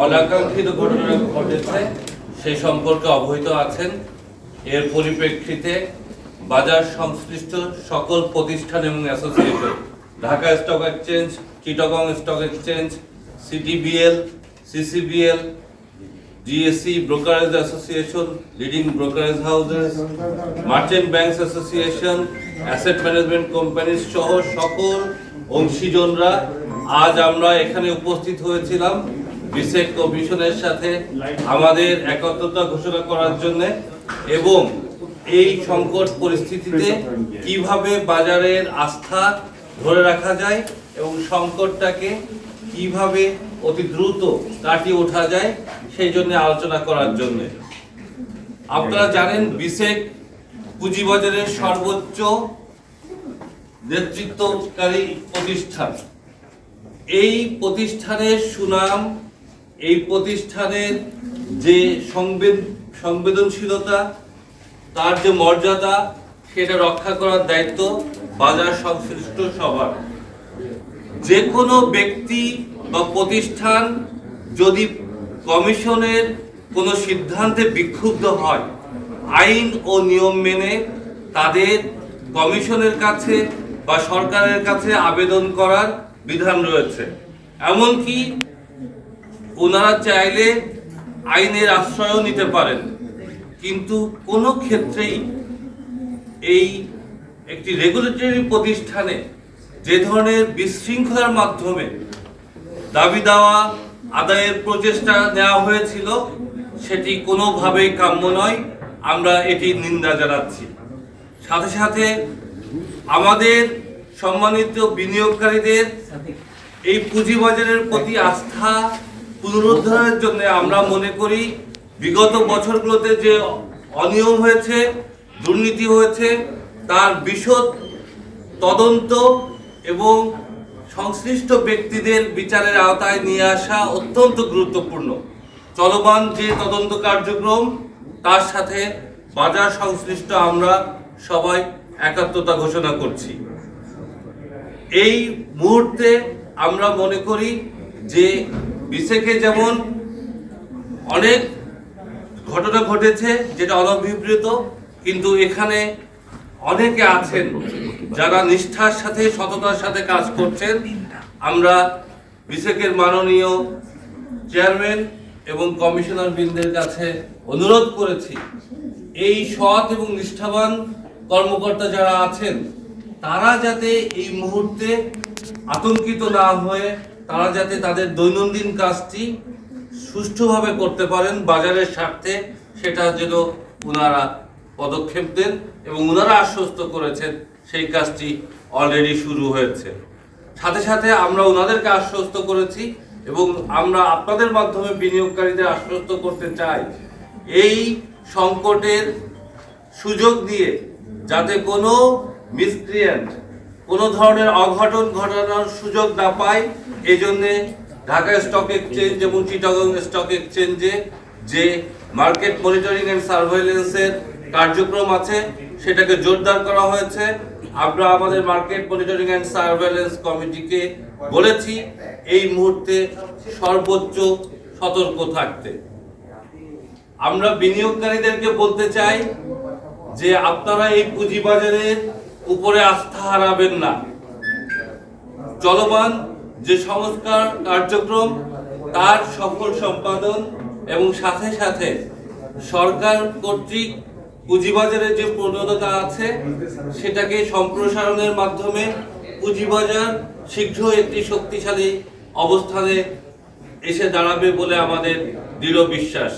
অনাকাঙ্ক্ষিত ঘটনা ঘটেছে সেই সম্পর্কে অবহিত আছেন। এর পরিপ্রেক্ষিতে বাজার সংশ্লিষ্ট সকল প্রতিষ্ঠান এবং association, Dhaka stock exchange, Chittagong stock exchange, CTBL, CCBL, GSC brokerage association, leading brokerage houses, merchant banks association, asset management company সহ সকল অংশীজনরা আজ আমরা এখানে উপস্থিত হয়েছিলাম বিসেক কমিশনের সাথে আমাদের একত্রতা ঘোষণা করার জন্য এবং এই সংকট পরিস্থিতিতে কিভাবে বাজারের আস্থা ধরে রাখা যায় এবং সংকটটাকে কিভাবে অতি দ্রুত কাটিয়ে ওঠা যায় সেই জন্য আলোচনা করার জন্য। আপনারা জানেন বিসেক পুঁজিবাজারের সর্বোচ্চ নেতৃত্বকারী প্রতিষ্ঠান। এই প্রতিষ্ঠানের সুনাম, এই প্রতিষ্ঠানের যে সংবেদনশীলতা, তার যে মর্যাদা, সেটা রক্ষা করার দায়িত্ব বাজার সংশ্লিষ্ট সবার। যে কোনো ব্যক্তি বা প্রতিষ্ঠান যদি কমিশনের কোনো সিদ্ধান্তে বিক্ষুব্ধ হয়, আইন ও নিয়ম মেনে তাদের কমিশনের কাছে বা সরকারের কাছে আবেদন করার বিধান রয়েছে। এমনকি ওনারা চাইলে আইনের আশ্রয়ও নিতে পারেন। কিন্তু কোনো ক্ষেত্রেই এই একটি রেগুলেটরি প্রতিষ্ঠানে যে ধরনের বিশৃঙ্খলার মাধ্যমে দাবি দাওয়া আদায়ের প্রচেষ্টা নেওয়া হয়েছিল সেটি কোনোভাবেই কাম্য নয়। আমরা এটি নিন্দা জানাচ্ছি। সাথে সাথে আমাদের সম্মানিত বিনিয়োগকারীদের এই পুঁজিবাজারের প্রতি আস্থা পুনরুদ্ধারের জন্য আমরা মনে করি বিগত বছরগুলোতে যে অনিয়ম হয়েছে, দুর্নীতি হয়েছে, তার বিশদ তদন্ত এবং সংশ্লিষ্ট ব্যক্তিদের বিচারের আওতায় নিয়ে আসা অত্যন্ত গুরুত্বপূর্ণ। চলমান যে তদন্ত কার্যক্রম, তার সাথে বাজার সংশ্লিষ্ট আমরা সবাই একাত্মতা ঘোষণা করছি। এই মুহূর্তে আমরা মনে করি যে বিসেকে যেমন অনেক ঘটনা ঘটেছে যেটা অনভিপ্রেত, কিন্তু এখানে অনেকে আছেন যারা নিষ্ঠার সাথে সততার সাথে কাজ করছেন। আমরা বিসেকের মাননীয় চেয়ারম্যান এবং কমিশনার বৃন্দের কাছে অনুরোধ করেছি এই সৎ এবং নিষ্ঠাবান কর্মকর্তা যারা আছেন তারা যাতে এই মুহূর্তে আতঙ্কিত না হয়ে তারা যাতে তাদের দৈনন্দিন কাজটি সুষ্ঠুভাবে করতে পারেন বাজারের স্বার্থে, সেটা যেন ওনারা পদক্ষেপ দেন এবং ওনারা আশ্বস্ত করেছেন সেই কাজটি অলরেডি শুরু হয়েছে। সাথে সাথে আমরা ওনাদেরকে আশ্বস্ত করেছি এবং আমরা আপনাদের মাধ্যমে বিনিয়োগকারীদের আশ্বস্ত করতে চাই এই সংকটের সুযোগ দিয়ে যাতে কোনো মিসক্রিয়েন্ট কোনো ধরনের অঘটন ঘটানোর সুযোগ না পায়, এই জন্যে ঢাকা স্টক এক্সচেঞ্জ এবং চিটাগং স্টক এক্সচেঞ্জে যে মার্কেট মনিটরিং অ্যান্ড সার্ভেইলেন্সের কার্যক্রম আছে সেটাকে জোরদার করা হয়েছে। আমরা আমাদের মার্কেট মনিটরিং অ্যান্ড সার্ভেইলেন্স কমিটিকে বলেছি এই মুহূর্তে সর্বোচ্চ সতর্ক থাকতে। আমরা বিনিয়োগকারীদেরকে বলতে চাই যে আপনারা এই পুঁজিবাজারের উপরে আস্থা হারাবেন না। চলমান যে সংস্কার কার্যক্রম তার সফল সম্পাদন এবং সাথে সাথে সরকার কর্তৃক পুঁজিবাজারের যে প্রবণতা আছে সেটাকে সম্প্রসারণের মাধ্যমে পুঁজিবাজার শীঘ্র একটি শক্তিশালী অবস্থানে এসে দাঁড়াবে বলে আমাদের দৃঢ় বিশ্বাস।